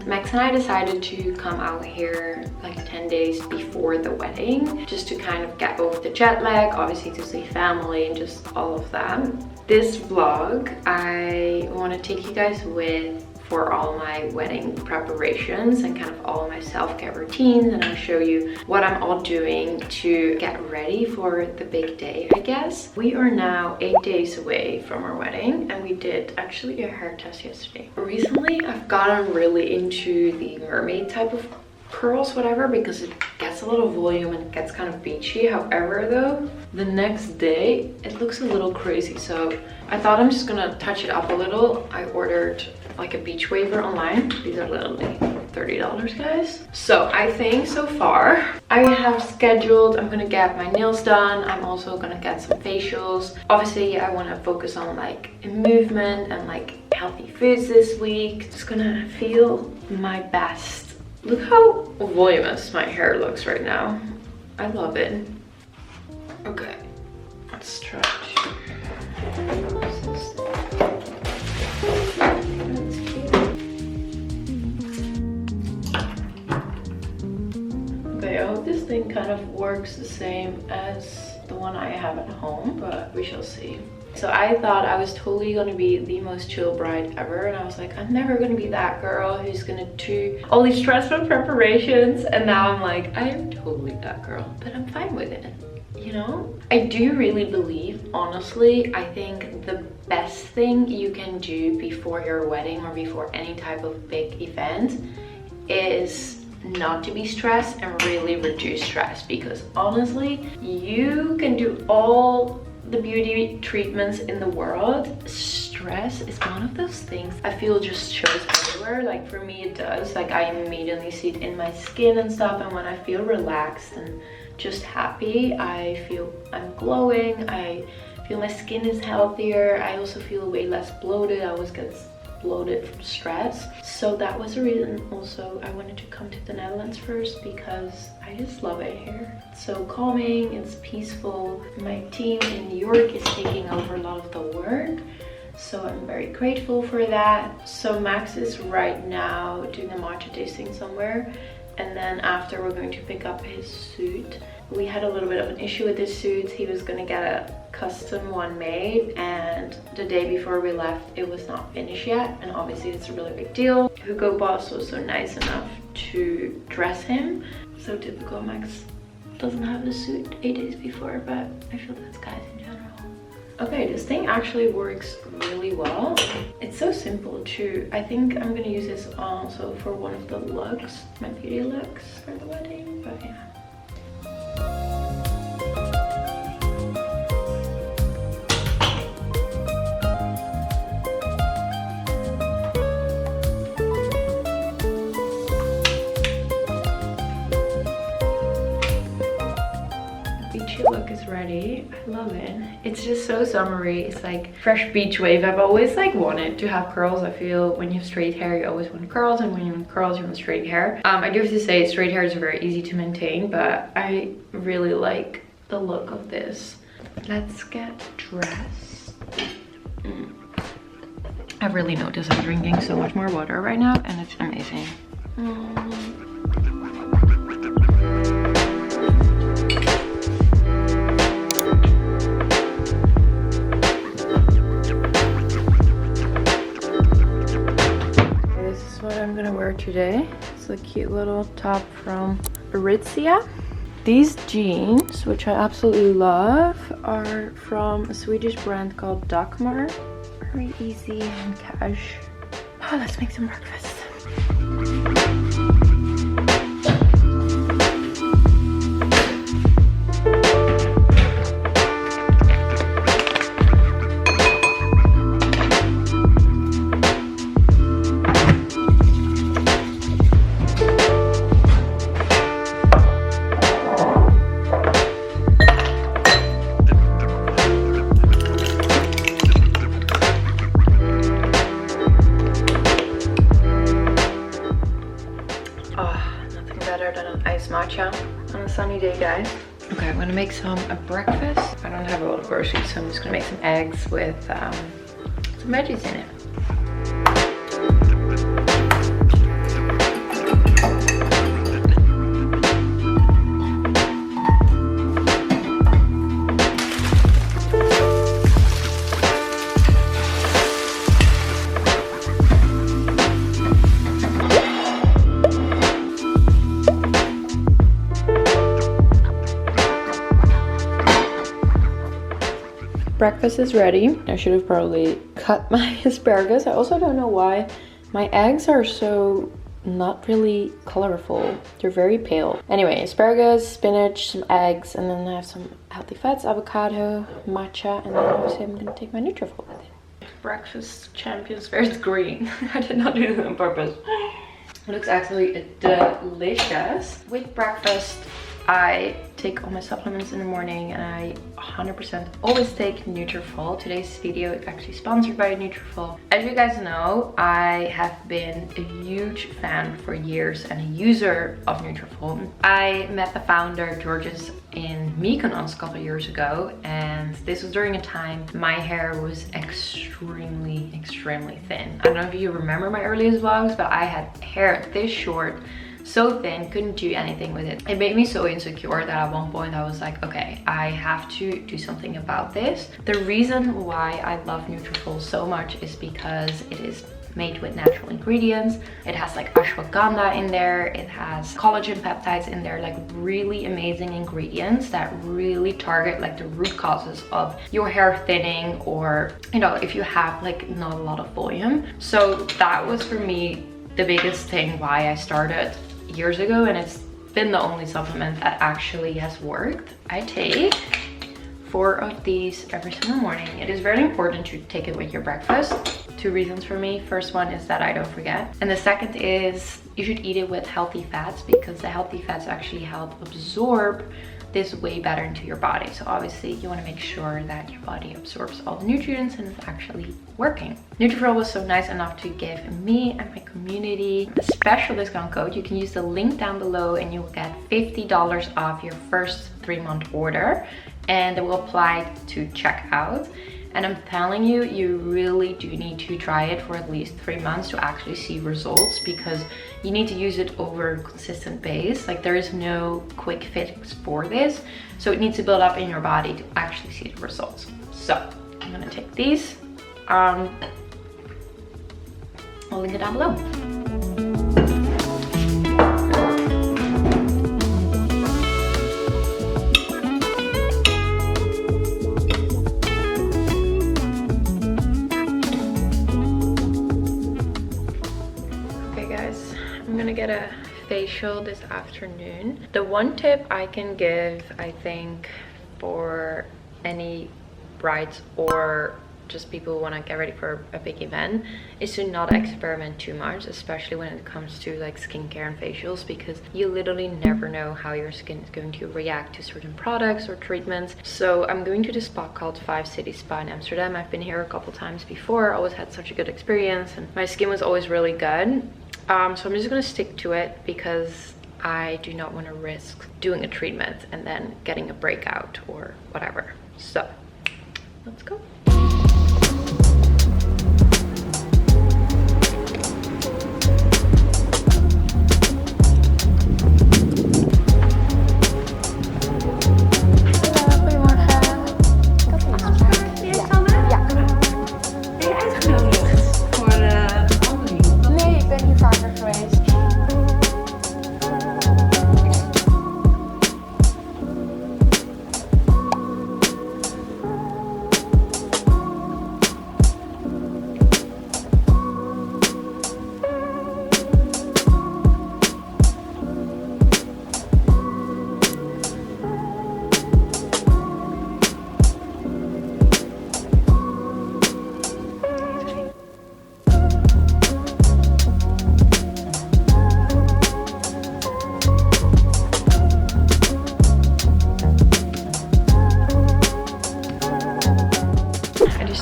And Max and I decided to come out here like 10 days before the wedding, just to kind of get over the jet lag, obviously to see family and just all of that. This vlog, I want to take you guys with for all my wedding preparations and kind of all my self-care routines, and I'll show you what I'm all doing to get ready for the big day, I guess. We are now 8 days away from our wedding, and we did actually a hair test yesterday. Recently I've gotten really into the mermaid type of curls, whatever, because it gets a little volume and it gets kind of beachy. However though, the next day it looks a little crazy, so I thought I'm just gonna touch it up a little. I ordered like a beach waver online. These are literally $30, guys. So I think so far I have scheduled, I'm gonna get my nails done. I'm also gonna get some facials. Obviously I want to focus on like movement and like healthy foods this week. Just gonna feel my best. Look how voluminous my hair looks right now. I love it. Okay, let's stretch. Okay, I hope this thing kind of works the same as the one I have at home, but we shall see. So I thought I was totally gonna be the most chill bride ever, and I was like, I'm never gonna be that girl who's gonna do all these stressful preparations, and now I'm like, I am totally that girl, but I'm fine with it, you know? I do really believe, honestly, I think the best thing you can do before your wedding or before any type of big event is not to be stressed and really reduce stress, because honestly, you can do all the beauty treatments in the world. Stress is one of those things I feel just shows everywhere. Like for me it does, like I immediately see it in my skin and stuff, and when I feel relaxed and just happy, I feel I'm glowing, I feel my skin is healthier, I also feel way less bloated. I always get bloated from stress. So that was the reason also I wanted to come to the Netherlands first, because I just love it here. It's so calming, it's peaceful. My team in New York is taking over a lot of the work, so I'm very grateful for that. So Max is right now doing a matcha tasting somewhere, and then after we're going to pick up his suit. We had a little bit of an issue with this suit. He was gonna get a custom one made, and the day before we left it was not finished yet, and obviously it's a really big deal. Hugo Boss was so nice enough to dress him. So typical, Max doesn't have the suit 8 days before, but I feel that's guys in general. Okay, this thing actually works really well. It's so simple too. I think I'm gonna use this also for one of the looks, my beauty looks for the wedding, but yeah. Look is ready. I love it. It's just so summery. It's like fresh beach wave. I've always like wanted to have curls. I feel when you have straight hair you always want curls, and when you want curls you want straight hair. I do have to say straight hair is very easy to maintain, but I really like the look of this. Let's get dressed. I've really noticed I'm drinking so much more water right now, and it's amazing. I'm gonna wear today. It's a cute little top from Aritzia. These jeans, which I absolutely love, are from a Swedish brand called Dagmar. Very easy and cash. Oh, let's make some breakfast. Matcha on a sunny day, guys. Okay, I'm gonna make some breakfast. I don't have a lot of groceries, so I'm just gonna make some eggs with some veggies in it. Breakfast is ready. I should have probably cut my asparagus. I also don't know why my eggs are so not really colorful. They're very pale. Anyway, asparagus, spinach, some eggs, and then I have some healthy fats, avocado, matcha, and then obviously I'm gonna take my Nutrafol with it. Breakfast champions, where's green? I did not do it on purpose. It looks actually delicious. With breakfast, I take all my supplements in the morning and I 100% always take Nutrafol. Today's video is actually sponsored by Nutrafol. As you guys know, I have been a huge fan for years and a user of Nutrafol. I met the founder, Georges, in Mykonos a couple of years ago, and this was during a time my hair was extremely thin. I don't know if you remember my earliest vlogs, but I had hair this short, so thin, couldn't do anything with it. It made me so insecure that at one point I was like, okay, I have to do something about this. The reason why I love Nutrafol so much is because it is made with natural ingredients. It has like ashwagandha in there, it has collagen peptides in there, like really amazing ingredients that really target like the root causes of your hair thinning, or you know, if you have like not a lot of volume. So that was for me the biggest thing why I started years ago, and it's been the only supplement that actually has worked. I take 4 of these every single morning. It is very important to take it with your breakfast. 2 reasons for me. First one is that I don't forget, and the second is you should eat it with healthy fats, because the healthy fats actually help absorb this way better into your body. So obviously you want to make sure that your body absorbs all the nutrients and it's actually working. Nutrafol was so nice enough to give me and my community a special discount code. You can use the link down below and you will get $50 off your first 3-month order, and it will apply to checkout. And I'm telling you, you really do need to try it for at least 3 months to actually see results, because you need to use it over a consistent base. Like, there is no quick fix for this. So it needs to build up in your body to actually see the results. So I'm gonna take these. I'll link it down below. I'm gonna get a facial this afternoon. The one tip I can give, I think, for any brides or just people who want to get ready for a big event, is to not experiment too much, especially when it comes to like skincare and facials, because you literally never know how your skin is going to react to certain products or treatments. So I'm going to this spa called 5 City Spa in Amsterdam. I've been here a couple times before. I always had such a good experience and my skin was always really good. So I'm just gonna stick to it, because I do not want to risk doing a treatment and then getting a breakout or whatever. So let's go.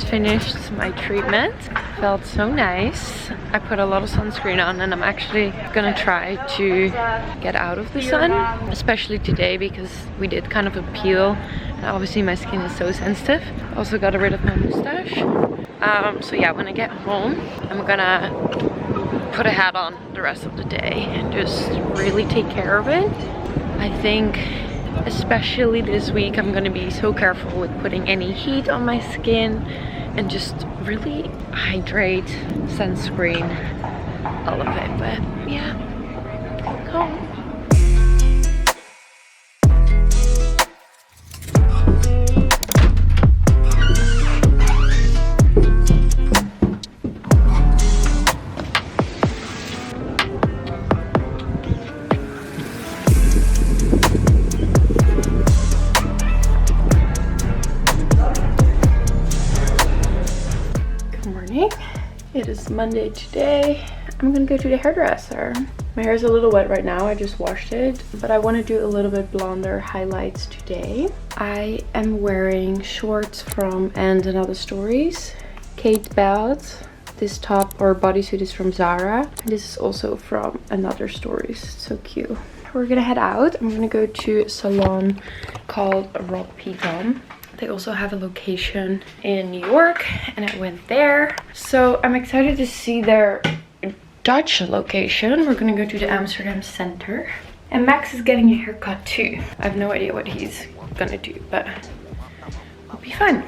Finished my treatment. Felt so nice. I put a lot of sunscreen on, and I'm actually gonna try to get out of the sun, especially today because we did kind of a peel and obviously my skin is so sensitive. Also got rid of my mustache. So yeah, when I get home I'm gonna put a hat on the rest of the day and just really take care of it. I think especially this week I'm gonna be so careful with putting any heat on my skin and just really hydrate, sunscreen, all of it. But yeah, home. It's Monday today. I'm gonna go to the hairdresser. My hair is a little wet right now. I just washed it, but I want to do a little bit blonder highlights today. I am wearing shorts from And Another Stories. Kate Belt. This top or bodysuit is from Zara. This is also from Another Stories. So cute. We're gonna head out. I'm gonna go to a salon called Rob Pecan. They also have a location in New York and I went there. So I'm excited to see their Dutch location. We're gonna go to the Amsterdam center. And Max is getting a haircut too. I have no idea what he's gonna do, but it'll be fun.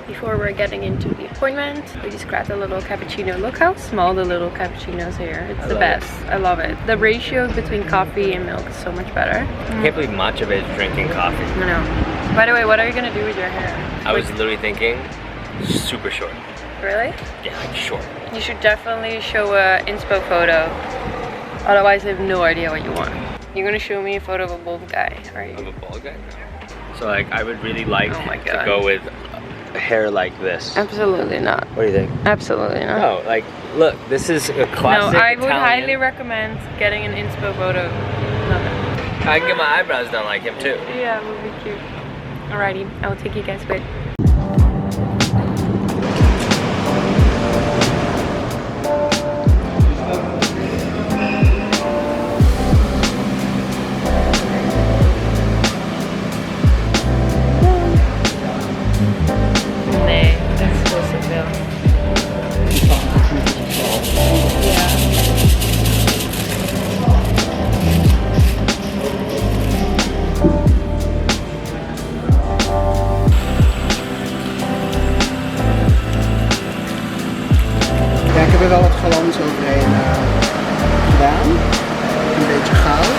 Before we're getting into the appointment, we just grabbed a little cappuccino. Look how small the little cappuccino's here. It's the best. I love it. The ratio between coffee and milk is so much better. I can't believe Matcha is drinking coffee. I know. By the way, what are you gonna do with your hair? I was literally thinking super short. Really? Yeah, like short. You should definitely show a inspo photo. Otherwise, I have no idea what you want. You're gonna show me a photo of a bald guy, are you? Of a bald guy? So like, I would really like to go with hair like this. Absolutely not. What do you think? Absolutely not. No, like, look, this is a classic No, I would Italian. highly recommend getting an inspo photo. Love it. I can get my eyebrows done like him too. Yeah, it would be cute. Alrighty, I will take you guys with. Ik heb er wel wat glans overheen gedaan. Een beetje goud.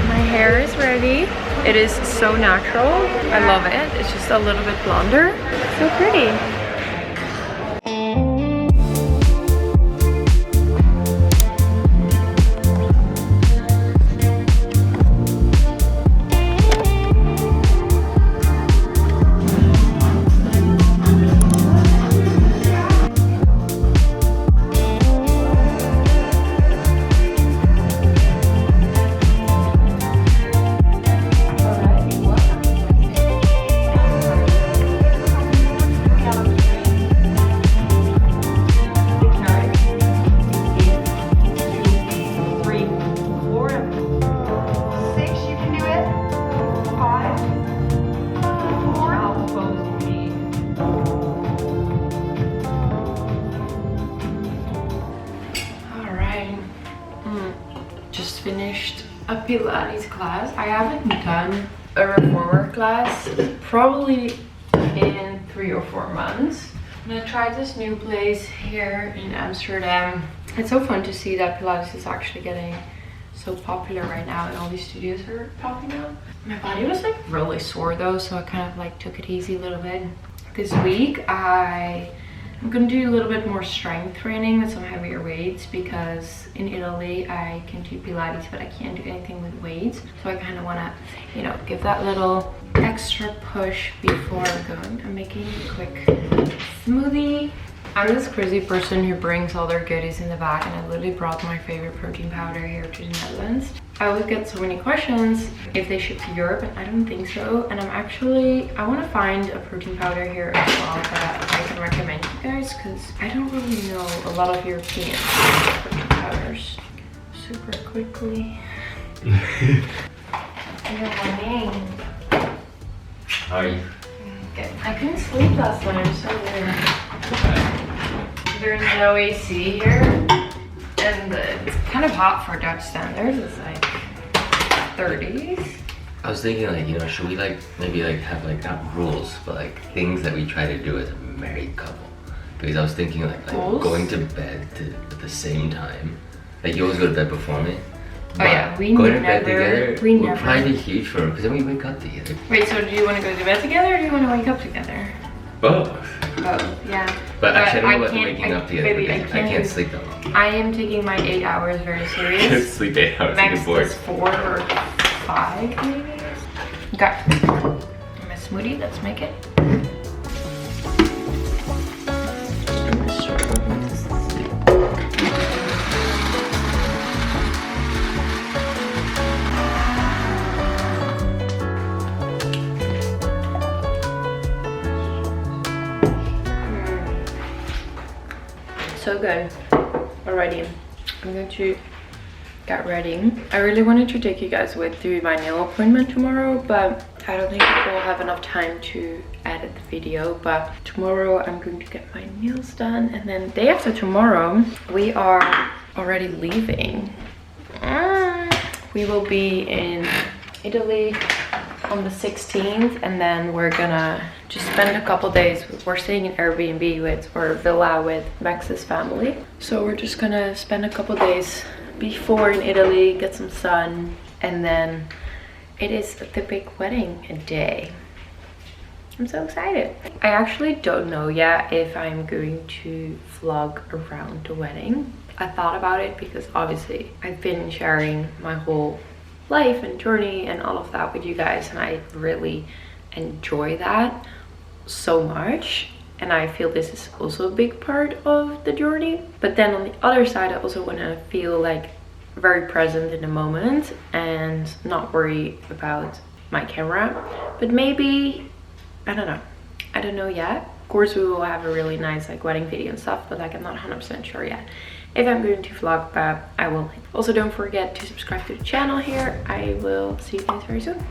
My hair is ready. It is so natural. I love it. It's just a little bit blonder. So pretty. Just finished a Pilates class. I haven't done a reformer class probably in 3 or 4 months. And I tried this new place here in Amsterdam. It's so fun to see that Pilates is actually getting so popular right now and all these studios are popping up. My body was like really sore though, so I kind of like took it easy a little bit. This week I'm gonna do a little bit more strength training with some heavier weights because in Italy I can do Pilates but I can't do anything with weights. So I kind of want to, you know, give that little extra push before going. I'm making a quick smoothie. I'm this crazy person who brings all their goodies in the bag and I literally brought my favorite protein powder here to the Netherlands. I always get so many questions if they ship to Europe and I don't think so. And I want to find a protein powder here as well that I can recommend you guys because I don't really know a lot of European protein powders. Super quickly. Good morning. How are you? Good. I couldn't sleep last night, I'm so weird. There's no AC here, and it's kind of hot for Dutch standards. It's like 30s. I was thinking like, you know, should we like maybe like have like not rules, but like things that we try to do as a married couple? Because I was thinking like going to bed at the same time. Like you always go to bed before me. Oh yeah, we going never. to bed together We would never. probably be huge for because then we wake up together. Wait, so do you want to go to bed together, or do you want to wake up together? Both. Both, yeah. But actually, I don't know about can't- waking up together. baby, Because I can't sleep that long. I am taking my 8 hours very I serious. can't sleep 8 hours. I Max get bored. does 4 or 5 maybe. Okay. My smoothie, let's make it. So good already. I'm going to get ready. I really wanted to take you guys with to my nail appointment tomorrow, but I don't think we'll have enough time to edit the video. But tomorrow I'm going to get my nails done, and then the day after tomorrow we are already leaving. We will be in Italy on the 16th, and then we're gonna just spend a couple days. We're staying in Airbnb or villa with Max's family, so we're just gonna spend a couple days before in Italy, get some sun, and then it is the big wedding day. I'm so excited. I actually don't know yet if I'm going to vlog around the wedding. I thought about it because obviously I've been sharing my whole life and journey and all of that with you guys, and I really enjoy that so much, and I feel this is also a big part of the journey. But then on the other side, I also want to feel like very present in the moment and not worry about my camera. But maybe, I don't know yet. Of course we will have a really nice like wedding video and stuff, but like I'm not 100% sure yet if I'm going to vlog, but I will. Also, don't forget to subscribe to the channel here. I will see you guys very soon.